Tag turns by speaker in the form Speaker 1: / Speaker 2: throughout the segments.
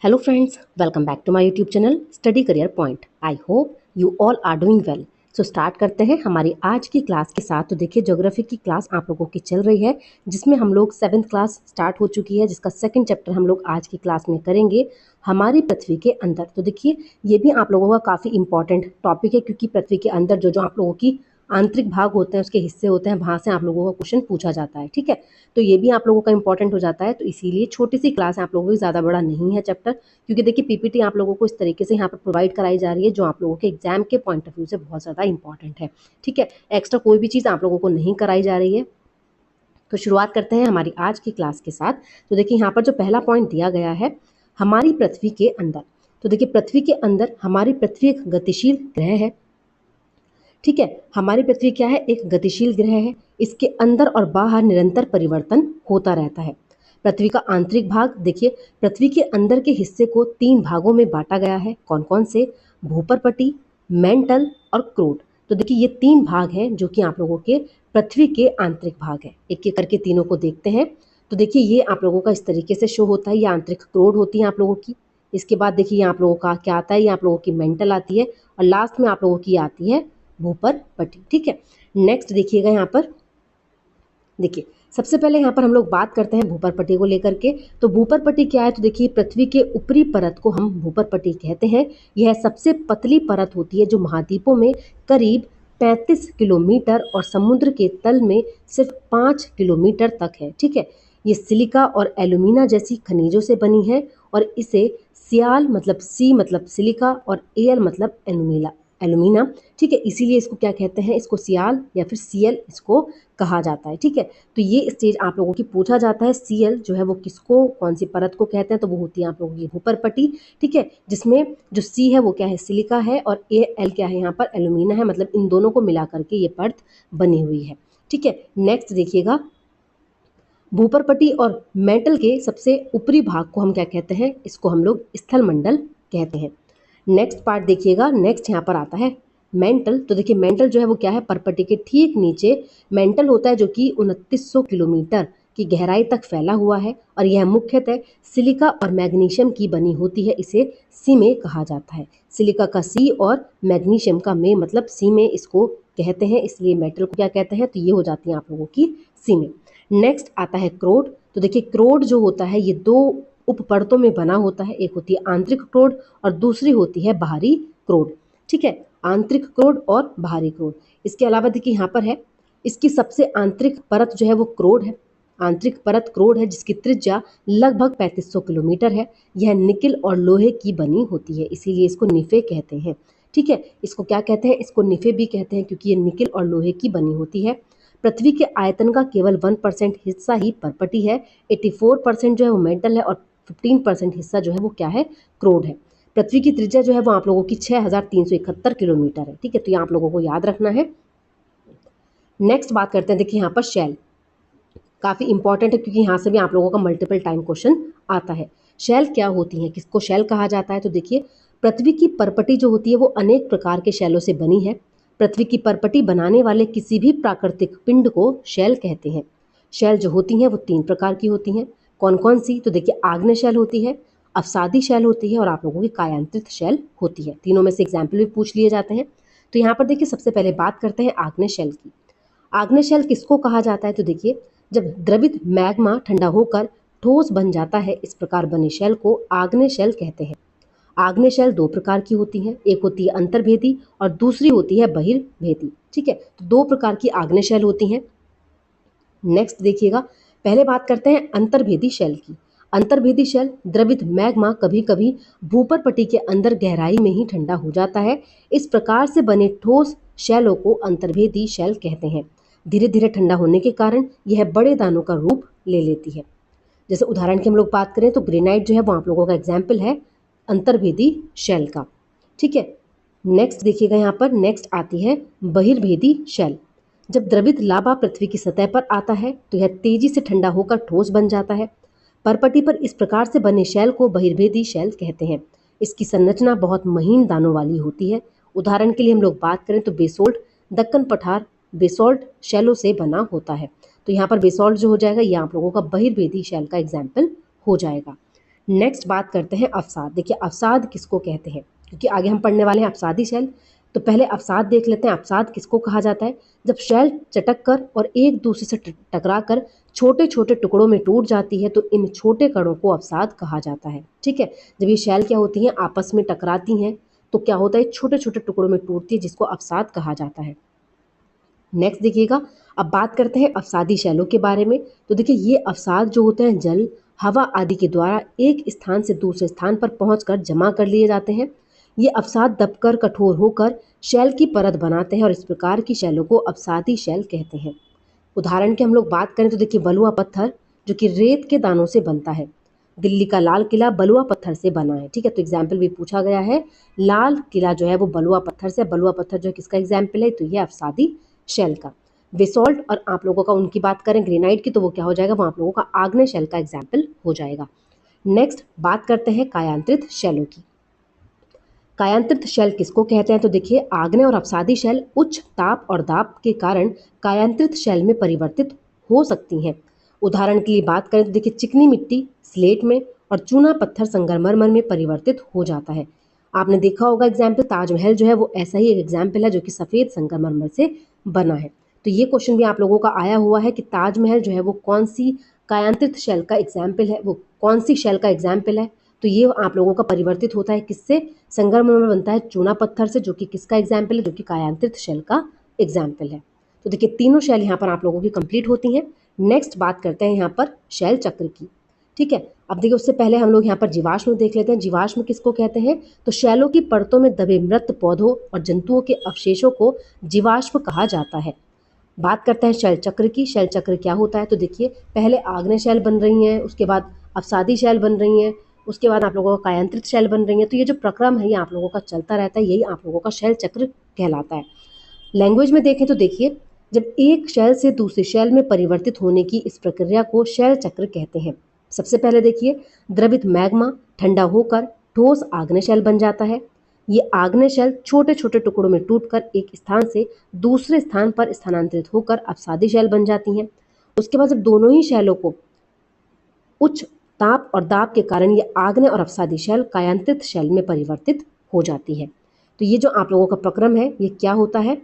Speaker 1: Hello friends, welcome back to my YouTube channel Study Career Point. I hope you all are doing well. So start करते हैं हमारी आज की class के साथ। तो देखिए ज्योग्राफी की क्लास आप लोगों की चल रही है जिसमें हम लोग 7th क्लास स्टार्ट हो चुकी है, जिसका सेकंड चैप्टर हम लोग आज की क्लास में करेंगे, हमारी पृथ्वी के अंदर। तो देखिए ये भी आप लोगों का काफ़ी इंपॉर्टेंट टॉपिक है क्योंकि पृथ्वी के अंदर जो जो आप लोगों की आंतरिक भाग होते हैं, उसके हिस्से होते हैं, वहाँ से आप लोगों का क्वेश्चन पूछा जाता है। ठीक है, तो ये भी आप लोगों का इंपॉर्टेंट हो जाता है। तो इसीलिए छोटी सी क्लास है, आप लोगों की ज़्यादा बड़ा नहीं है चैप्टर, क्योंकि देखिए पीपीटी आप लोगों को इस तरीके से यहाँ पर प्रोवाइड कराई जा रही है जो आप लोगों के एग्जाम के पॉइंट ऑफ व्यू से बहुत ज़्यादा इंपॉर्टेंट है। ठीक है, एक्स्ट्रा कोई भी चीज़ आप लोगों को नहीं कराई जा रही है। तो शुरुआत करते हैं हमारी आज की क्लास के साथ। तो देखिए यहाँ पर जो पहला पॉइंट दिया गया है, हमारी पृथ्वी के अंदर। तो देखिए पृथ्वी के अंदर हमारी पृथ्वी एक गतिशील ग्रह है। ठीक है, हमारी पृथ्वी क्या है? एक गतिशील ग्रह है। इसके अंदर और बाहर निरंतर परिवर्तन होता रहता है। पृथ्वी का आंतरिक भाग देखिए, पृथ्वी के अंदर के हिस्से को 3 भागों में बांटा गया है। कौन कौन से? भूपर्पटी, मेंटल और क्रोड। तो देखिए ये 3 भाग हैं जो कि आप लोगों के पृथ्वी के आंतरिक भाग है। एक एक करके तीनों को देखते हैं। तो देखिए ये आप लोगों का इस तरीके से शो होता है, ये आंतरिक क्रोड होती है आप लोगों की। इसके बाद देखिए आप लोगों का क्या आता है, ये आप लोगों की मेंटल आती है, और लास्ट में आप लोगों की आती है भूपर्पटी। ठीक है, नेक्स्ट देखिएगा यहाँ पर। देखिए सबसे पहले यहाँ पर हम लोग बात करते हैं भूपर्पटी को लेकर के। तो भूपर्पटी क्या है? तो देखिए पृथ्वी के ऊपरी परत को हम भूपर्पटी कहते हैं। यह सबसे पतली परत होती है जो महाद्वीपों में करीब 35 किलोमीटर और समुद्र के तल में सिर्फ 5 किलोमीटर तक है। ठीक है, ये सिलिका और एल्यूमिना जैसी खनिजों से बनी है, और इसे सियाल मतलब सी मतलब सिलिका और एल मतलब एल्यूमिना। ठीक है, इसीलिए इसको क्या कहते हैं? इसको सियाल या फिर सीएल इसको कहा जाता है। ठीक है, तो ये स्टेज आप लोगों की पूछा जाता है। सीएल जो है वो किसको, कौन सी परत को कहते हैं? तो वो होती है आप लोगों की भूपर्पटी। ठीक है, जिसमें जो सी है वो क्या है? सिलिका है, और ए एल क्या है? यहाँ पर एल्यूमिना है। मतलब इन दोनों को मिला करके ये परत बनी हुई है। ठीक है, नेक्स्ट देखिएगा, भूपर्पटी और मेंटल के सबसे ऊपरी भाग को हम क्या कहते हैं? इसको हम लोग स्थल मंडल कहते हैं। नेक्स्ट पार्ट देखिएगा, नेक्स्ट यहाँ पर आता है मेंटल। तो देखिए मेंटल जो है वो क्या है? पर्पटी के ठीक नीचे मेंटल होता है जो कि 2900 किलोमीटर की गहराई तक फैला हुआ है, और यह मुख्यतः सिलिका और मैग्नीशियम की बनी होती है। इसे सीमे कहा जाता है। सिलिका का सी और मैग्नीशियम का मे मतलब सीमे इसको कहते हैं, इसलिए मेटल को क्या कहते हैं? तो ये हो जाती है आप लोगों की सीमे। नेक्स्ट आता है क्रोड। तो देखिए क्रोड जो होता है ये 2 उप परतों में बना होता है। एक होती है आंतरिक क्रोड और दूसरी होती है बाहरी क्रोड। ठीक है, आंतरिक क्रोड और बाहरी क्रोड। इसके अलावा देखिए यहाँ पर है, इसकी सबसे आंतरिक परत जो है वो क्रोड है। आंतरिक परत क्रोड है जिसकी त्रिज्या लगभग 3500 किलोमीटर है। यह निकिल और लोहे की बनी होती है, इसीलिए इसको निफे कहते हैं। ठीक है, इसको क्या कहते हैं? इसको निफे भी कहते हैं क्योंकि ये निकिल और लोहे की बनी होती है। पृथ्वी के आयतन का केवल 1% हिस्सा ही पर्पटी है। 84% जो है वो मेंटल है, और 15% हिस्सा जो है वो क्या है? क्रोड है। पृथ्वी की त्रिज्या जो है वो आप लोगों की 6371 किलोमीटर है। ठीक है, तो ये आप लोगों को याद रखना है। नेक्स्ट बात करते हैं, देखिए यहाँ पर शेल काफ़ी इंपॉर्टेंट है क्योंकि यहाँ से भी आप लोगों का मल्टीपल टाइम क्वेश्चन आता है। शेल क्या होती है, किसको शेल कहा जाता है? तो देखिए पृथ्वी की परपटी जो होती है वो अनेक प्रकार के शैलों से बनी है। पृथ्वी की परपटी बनाने वाले किसी भी प्राकृतिक पिंड को शैल कहते हैं। शैल जो होती हैं वो 3 प्रकार की होती हैं। कौन कौन सी? तो देखिए आग्नेय शैल होती है, अवसादी शैल होती है, और आप लोगों की कायांतरित शैल होती है। तीनों में से एग्जाम्पल भी पूछ लिए जाते हैं। तो यहाँ पर देखिए सबसे पहले बात करते हैं आग्नेय शैल की। आग्नेय शैल किसको कहा जाता है? तो देखिए जब द्रवित मैग्मा ठंडा होकर ठोस बन जाता है, इस प्रकार बने शैल को आग्नेय शैल कहते हैं। आग्नेय शैल 2 प्रकार की होती हैं, एक होती है अंतर्भेदी और दूसरी होती है बहिर्भेदी। ठीक है, तो 2 प्रकार की आग्नेय शैल होती हैं। नेक्स्ट देखिएगा, पहले बात करते हैं अंतर्भेदी शैल की। अंतर्भेदी शैल द्रवित मैग्मा कभी कभी भूपर्पटी के अंदर गहराई में ही ठंडा हो जाता है। इस प्रकार से बने ठोस शैलों को अंतर्भेदी शैल कहते हैं। धीरे धीरे ठंडा होने के कारण यह बड़े दानों का रूप ले लेती है। जैसे उदाहरण की हम लोग बात करें तो ग्रेनाइट जो है वो आप लोगों का एग्जाम्पल है अंतर्भेदी शैल का। ठीक है, नेक्स्ट देखिएगा, यहाँ पर नेक्स्ट आती है बहिर्भेदी शैल। जब द्रवित लावा पृथ्वी की सतह पर आता है तो यह तेजी से ठंडा होकर ठोस बन जाता है। परपटी पर इस प्रकार से बने शैल को बहिर्भेदी शैल कहते हैं। इसकी संरचना बहुत महीन दानों वाली होती है। उदाहरण के लिए हम लोग बात करें तो बेसोल्ट दक्कन पठार बेसोल्ट शैलों से बना होता है। तो यहाँ पर बेसोल्ट जो हो जाएगा ये आप लोगों का बहिर्भेदी शैल का एग्जाम्पल हो जाएगा। नेक्स्ट बात करते हैं अवसाद। देखिए अवसाद किसको कहते हैं, क्योंकि आगे हम पढ़ने वाले हैं अवसादी शैल। तो पहले अवसाद देख लेते हैं। अवसाद किसको कहा जाता है, जब शैल चटक कर और एक दूसरे से टकरा कर छोटे छोटे टुकड़ों में टूट जाती है, तो इन छोटे कणों को अवसाद कहा जाता है। ठीक है, जब ये शैल क्या होती हैं, आपस में टकराती हैं, तो क्या होता है, छोटे छोटे टुकड़ों में टूटती है, जिसको अवसाद कहा जाता है। नेक्स्ट देखिएगा, अब बात करते हैं अवसादी शैलों के बारे में। तो देखिए ये अवसाद जो होते हैं जल, हवा आदि के द्वारा एक स्थान से दूसरे स्थान पर पहुंचकर जमा कर लिए जाते हैं। ये अवसाद दबकर कठोर होकर शैल की परत बनाते हैं और इस प्रकार की शैलों को अवसादी शैल कहते हैं। उदाहरण की हम लोग बात करें तो देखिए बलुआ पत्थर जो कि रेत के दानों से बनता है। दिल्ली का लाल किला बलुआ पत्थर से बना है। ठीक है, तो एग्जाम्पल भी पूछा गया है, लाल किला जो है वो बलुआ पत्थर से। बलुआ पत्थर जो है किसका एग्जाम्पल है, तो ये अवसादी शैल का। बेसॉल्ट और आप लोगों का उनकी बात करें ग्रेनाइट की, तो वो क्या हो जाएगा, वो आप लोगों का आग्नेय शैल का एग्जाम्पल हो जाएगा। नेक्स्ट बात करते हैं कायांतरित शैलों की। कायांतरित शैल किसको कहते हैं, तो देखिए आग्नेय और अवसादी शैल उच्च ताप और दाब के कारण कायांतरित शैल में परिवर्तित हो सकती हैं। उदाहरण के लिए बात करें तो देखिए चिकनी मिट्टी स्लेट में और चूना पत्थर संगमरमर में परिवर्तित हो जाता है। आपने देखा होगा एग्जाम्पल, ताजमहल जो है वो ऐसा ही एक एग्जाम्पल है जो कि सफ़ेद संगमरमर से बना है। तो ये क्वेश्चन भी आप लोगों का आया हुआ है कि ताजमहल जो है वो कौन सी कायांतरित शैल का एग्जाम्पल है, वो कौन सी शैल का एग्जाम्पल है। तो ये आप लोगों का परिवर्तित होता है किससे, संगमरमर बनता है चूना पत्थर से, जो कि किसका एग्जाम्पल है, जो कि कायांतरित शैल का एग्जाम्पल है। तो देखिए तीनों शैल यहाँ पर आप लोगों की कंप्लीट होती हैं। नेक्स्ट बात करते हैं यहाँ पर शैल चक्र की। ठीक है, अब देखिए उससे पहले हम लोग यहाँ पर जीवाश्म देख लेते हैं। जीवाश्म किसको कहते हैं, तो शैलों की परतों में दबे मृत पौधों और जंतुओं के अवशेषों को जीवाश्म कहा जाता है। बात करते हैं शैल चक्र की। शैल चक्र क्या होता है, तो देखिए पहले आग्नेय शैल बन रही हैं, उसके बाद अवसादी शैल बन रही हैं, उसके बाद आप लोगों का कायांतरित शैल बन रही हैं। तो ये जो प्रक्रम है ये आप लोगों का चलता रहता है, यही आप लोगों का शैल चक्र कहलाता है। लैंग्वेज में देखें तो देखिए जब एक शैल से दूसरे शैल में परिवर्तित होने की इस प्रक्रिया को शैल चक्र कहते हैं। सबसे पहले देखिए द्रवित मैग्मा ठंडा होकर ठोस आग्नेय शैल बन जाता है। ये आग्नेय शैल छोटे छोटे टुकड़ों में टूटकर एक स्थान से दूसरे स्थान पर स्थानांतरित होकर अवसादी शैल बन जाती हैं। उसके बाद जब दोनों ही शैलों को उच्च ताप और दाब के कारण ये आग्नेय और अवसादी शैल कायांतरित शैल में परिवर्तित हो जाती है। तो ये जो आप लोगों का प्रक्रम है ये क्या होता है,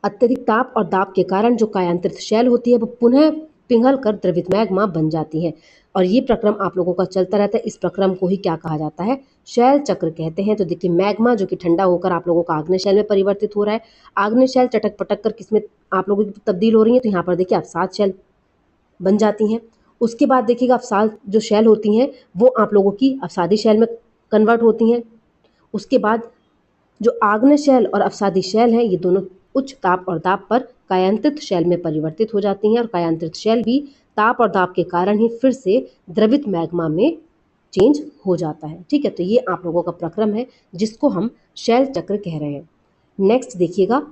Speaker 1: अत्यधिक ताप और दाब के कारण जो कायांतरित शैल होती है वो पुनः पिघल कर द्रवित मैग्मा बन जाती है, और ये प्रक्रम आप लोगों का चलता रहता है। इस प्रक्रम को ही क्या कहा जाता है, शैल चक्र कहते हैं। तो देखिए मैग्मा जो कि ठंडा होकर आप लोगों का आग्नेय शैल में परिवर्तित हो रहा है, आग्नेय शैल चटक पटक कर किसमें आप लोगों की तब्दील हो रही है, तो यहाँ पर देखिए अवसाद शैल बन जाती हैं। उसके बाद देखिएगा अवसाद जो शैल होती हैं वो आप लोगों की अवसादी शैल में कन्वर्ट होती हैं। उसके बाद जो आग्नेय शैल और अवसादी शैल हैं ये दोनों उच्च ताप और दाब पर कायांतरित शैल में परिवर्तित हो जाती हैं, और कायांतरित शैल भी ताप और दाब के कारण ही फिर से द्रवित मैग्मा में चेंज हो जाता है। ठीक है, तो ये आप लोगों का प्रक्रम है जिसको हम शैल चक्र कह रहे हैं। नेक्स्ट देखिएगा,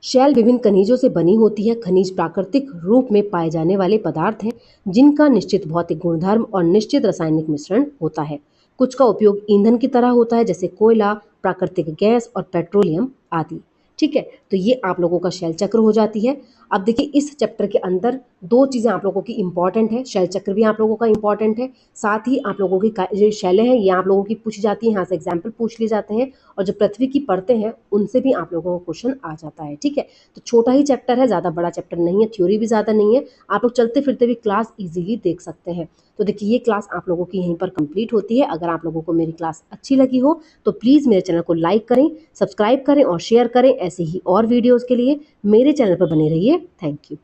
Speaker 1: शैल विभिन्न खनिजों से बनी होती है। खनिज प्राकृतिक रूप में पाए जाने वाले पदार्थ हैं जिनका निश्चित भौतिक गुणधर्म और निश्चित रासायनिक मिश्रण होता है। कुछ का उपयोग ईंधन की तरह होता है जैसे कोयला, प्राकृतिक गैस और पेट्रोलियम आदि। ठीक है, तो ये आप लोगों का शैल चक्र हो जाती है। अब देखिए इस चैप्टर के अंदर दो चीज़ें आप लोगों की इंपॉर्टेंट है, शैल चक्र भी आप लोगों का इंपॉर्टेंट है, साथ ही आप लोगों की जो शैलें हैं ये आप लोगों की पूछी जाती हैं, यहाँ से एग्जाम्पल पूछ लिए जाते हैं, और जो पृथ्वी की परतें हैं उनसे भी आप लोगों को क्वेश्चन आ जाता है। ठीक है, तो छोटा ही चैप्टर है, ज़्यादा बड़ा चैप्टर नहीं है, थ्योरी भी ज़्यादा नहीं है, आप लोग चलते फिरते भी क्लास ईजिली देख सकते हैं। तो देखिए ये क्लास आप लोगों की यहीं पर कंप्लीट होती है। अगर आप लोगों को मेरी क्लास अच्छी लगी हो तो प्लीज़ मेरे चैनल को लाइक करें, सब्सक्राइब करें और शेयर करें। ऐसे ही और वीडियोज़ के लिए मेरे चैनल पर बने रहिए। Thank you.